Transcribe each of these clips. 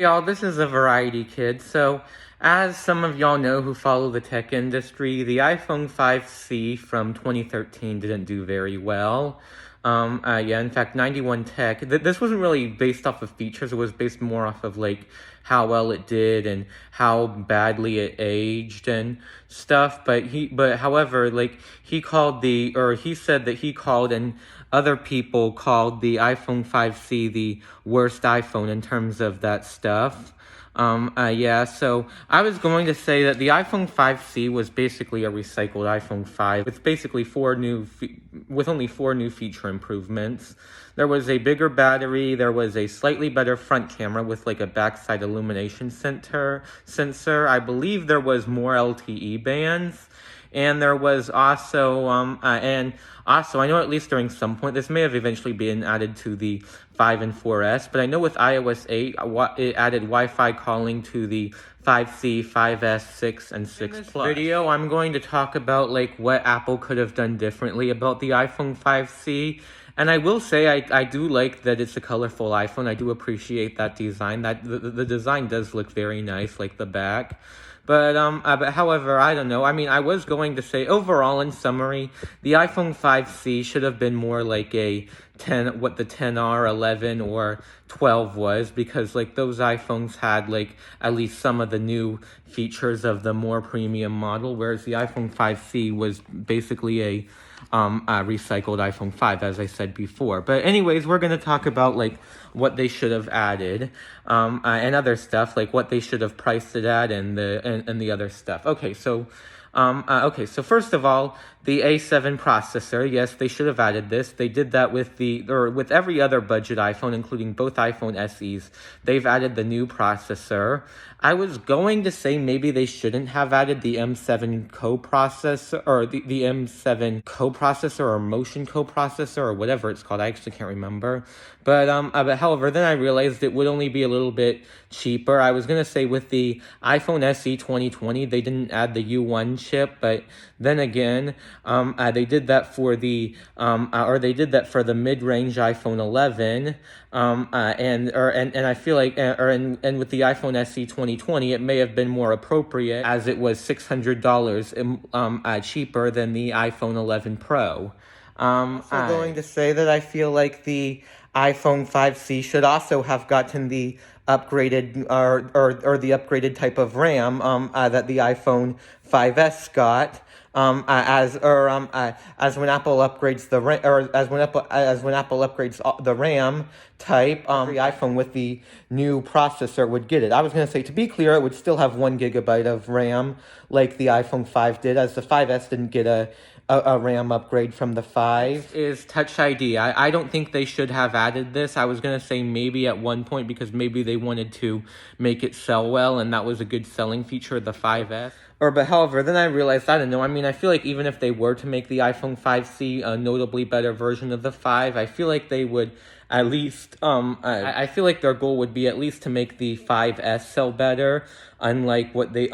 Y'all, this is a variety kid. So, as some of y'all know who follow the tech industry, the iPhone 5C from 2013 didn't do very well. Yeah, in fact, 91 Tech, this wasn't really based off of features, it was based more off of like how well it did and how badly it aged and stuff. But however, like he said that he called and other people called the iPhone 5C the worst iPhone in terms of that stuff. Yeah, so I was going to say that the iPhone 5C was basically a recycled iPhone 5. It's basically with only 4 new feature improvements. There was a bigger battery, there was a slightly better front camera with like a backside illumination sensor. I believe there was more LTE bands. And there was also, I know at least during some point, this may have eventually been added to the 5 and 4S, but I know with iOS 8, it added Wi-Fi calling to the 5C, 5S, 6, and 6 Plus. In this video, I'm going to talk about like what Apple could have done differently about the iPhone 5C. And I will say I do like that it's a colorful iPhone. I do appreciate that design. That the design does look very nice, like the back. But however, I don't know. I mean, I was going to say, overall, in summary, the iPhone 5C should have been more like a 10, what the 10R, 11, or 12 was, because like those iPhones had like at least some of the new features of the more premium model, whereas the iPhone 5C was basically a recycled iPhone 5, as I said before. But anyways, we're going to talk about like what they should have added and other stuff, like what they should have priced it at and the other stuff. Okay, so first of all, the A7 processor, yes, they should have added this. They did that with with every other budget iPhone, including both iPhone SEs. They've added the new processor. I was going to say maybe they shouldn't have added the M7 coprocessor, or the M7 coprocessor, or motion coprocessor, or whatever it's called. I actually can't remember. But however, then I realized it would only be a little bit cheaper. I was going to say with the iPhone SE 2020, they didn't add the U1 chip, but then again, they did that for the mid-range iPhone 11, and I feel like, and with the iPhone SE 2020, it may have been more appropriate as it was $600 cheaper than the iPhone 11 Pro. I'm going to say that I feel like the iPhone 5C should also have gotten the upgraded or the upgraded type of RAM that the iPhone 5S got. As when Apple upgrades the RAM, or as when Apple upgrades the RAM type, the iPhone with the new processor would get it. I was going to say, to be clear, it would still have 1 gigabyte of RAM like the iPhone 5 did, as the 5S didn't get a RAM upgrade from the 5. Is Touch ID. I don't think they should have added this. I was going to say maybe at one point, because maybe they wanted to make it sell well, and that was a good selling feature of the 5S. But however, then I realized, I don't know, I mean, I feel like even if they were to make the iPhone 5C a notably better version of the 5, I feel like they would at least, I feel like their goal would be at least to make the 5S sell better, unlike what they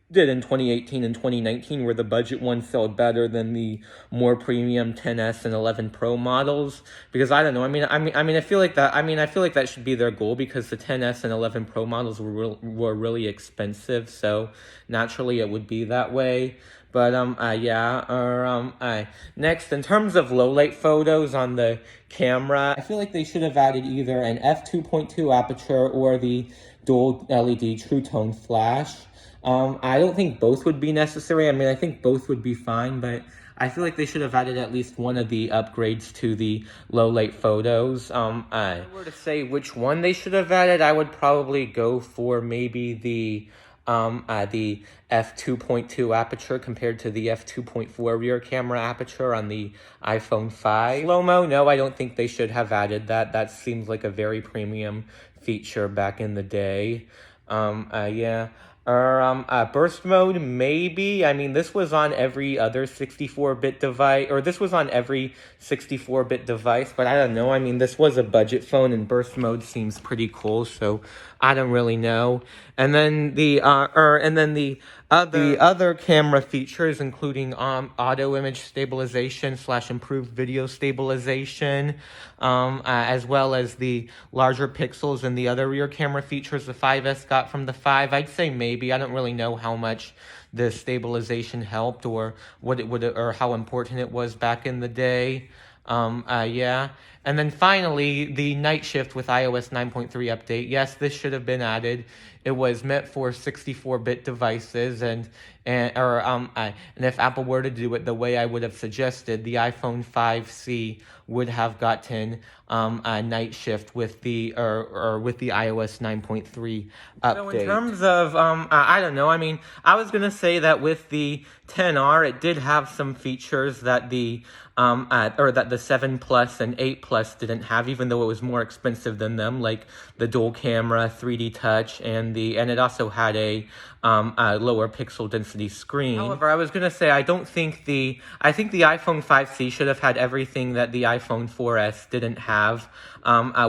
did in 2018 and 2019, where the budget ones sold better than the more premium 10s and 11 Pro models. Because I don't know, I feel like that should be their goal, because the 10s and 11 Pro models were really expensive, so naturally it would be that way. But next, in terms of low light photos on the camera, I feel like they should have added either an f2.2 aperture or the dual LED True Tone flash. I don't think both would be necessary. I mean, I think both would be fine, but I feel like they should have added at least one of the upgrades to the low light photos. If I were to say which one they should have added, I would probably go for maybe the f2.2 aperture compared to the f2.4 rear camera aperture on the iPhone 5. Slow-mo, no, I don't think they should have added that. That seems like a very premium feature back in the day. Burst mode, maybe. I mean, this was on every other 64-bit device, or this was on every 64-bit device, but I don't know. I mean, this was a budget phone, and burst mode seems pretty cool, so I don't really know. And then the The other camera features, including auto image stabilization / improved video stabilization, as well as the larger pixels and the other rear camera features the 5S got from the 5, I'd say maybe. I don't really know how much the stabilization helped or what it would or how important it was back in the day. Yeah. And then finally, the night shift with iOS 9.3 update. Yes, this should have been added. It was meant for 64-bit devices, and if Apple were to do it the way I would have suggested, the iPhone 5C would have gotten a night shift with the with the iOS 9.3 update. So in terms of I don't know. I mean, I was gonna say that with the 10R, it did have some features that the that the 7 Plus and 8 Plus didn't have, even though it was more expensive than them, like the dual camera, 3D touch, and it also had a lower pixel density screen. However, I was gonna say I think the iPhone 5C should have had everything that the iPhone 4S didn't have,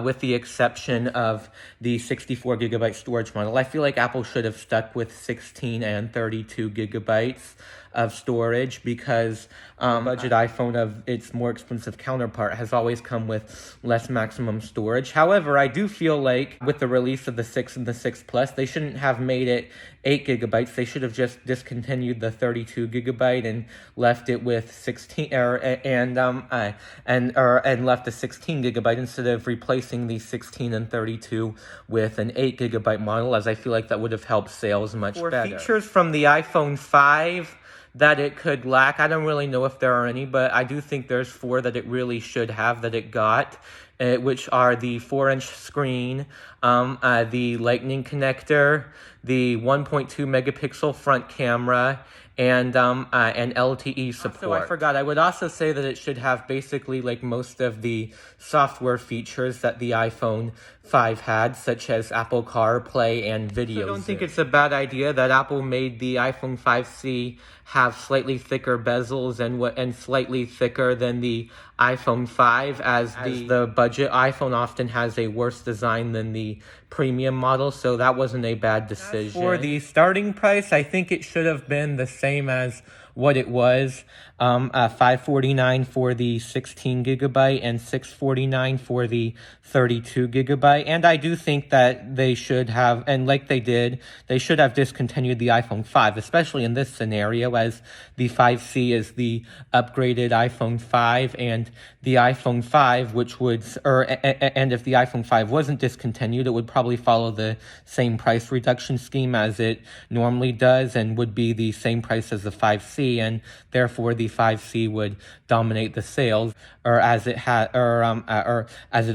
with the exception of the 64 gigabyte storage model. I feel like Apple should have stuck with 16 and 32 gigabytes of storage, because budget iPhone of its more expensive counterpart has always come with less maximum storage. However, I do feel like with the release of the 6 and the 6 Plus, they shouldn't have made it 8 gigabytes. They should have just discontinued the 32 gigabyte and left it with 16 and left the 16 gigabyte instead of replacing the 16 and 32 with an 8 gigabyte model, as I feel like that would have helped sales much better. Features from the iPhone 5 that it could lack, I don't really know if there are any, but I do think there's 4 that it really should have that it got, which are the 4-inch screen, the Lightning connector, the 1.2 megapixel front camera, and LTE support. So I forgot, I would also say that it should have basically like most of the software features that the iPhone 5 had, such as Apple CarPlay and video. So I don't think it's a bad idea that Apple made the iPhone 5C have slightly thicker bezels and slightly thicker than the iPhone 5, as the budget iPhone often has a worse design than the premium model, so that wasn't a bad decision. For the starting price, I think it should have been the same as what it was, $549 for the 16 gigabyte and $649 for the 32 gigabyte. And I do think that they should have, and like they did, they should have discontinued the iPhone 5, especially in this scenario, as the 5C is the upgraded iPhone 5, and the iPhone 5, and if the iPhone 5 wasn't discontinued, it would probably follow the same price reduction scheme as it normally does, and would be the same price as the 5C, and therefore the 5C would dominate the sales, or as it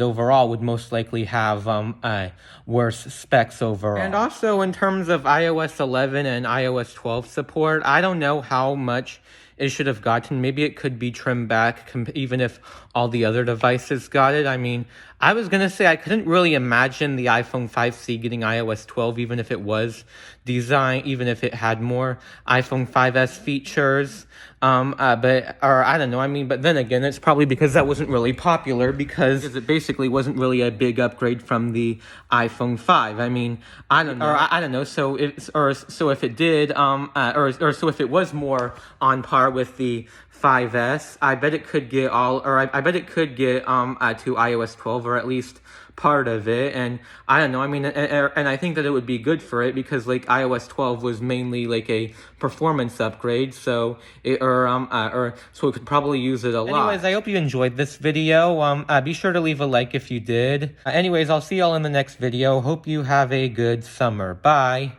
overall would most likely have worse specs overall. And also in terms of iOS 11 and iOS 12 support, I don't know how much it should have gotten. Maybe it could be trimmed back, even if all the other devices got it. I mean, I was going to say I couldn't really imagine the iPhone 5C getting iOS 12, even if it was designed, even if it had more iPhone 5S features. I don't know. I mean, but then again, it's probably because that wasn't really popular, because it basically wasn't really a big upgrade from the iPhone 5. I mean, I don't know. So if it did, so if it was more on par with the 5S, I bet it could get I bet it could get to iOS 12, or at least part of it. And I don't know, I mean, and I think that it would be good for it, because like iOS 12 was mainly like a performance upgrade, so it could probably use it a lot. Anyways, I hope you enjoyed this video. Be sure to leave a like if you did. Anyways, I'll see y'all in the next video. Hope you have a good summer. Bye.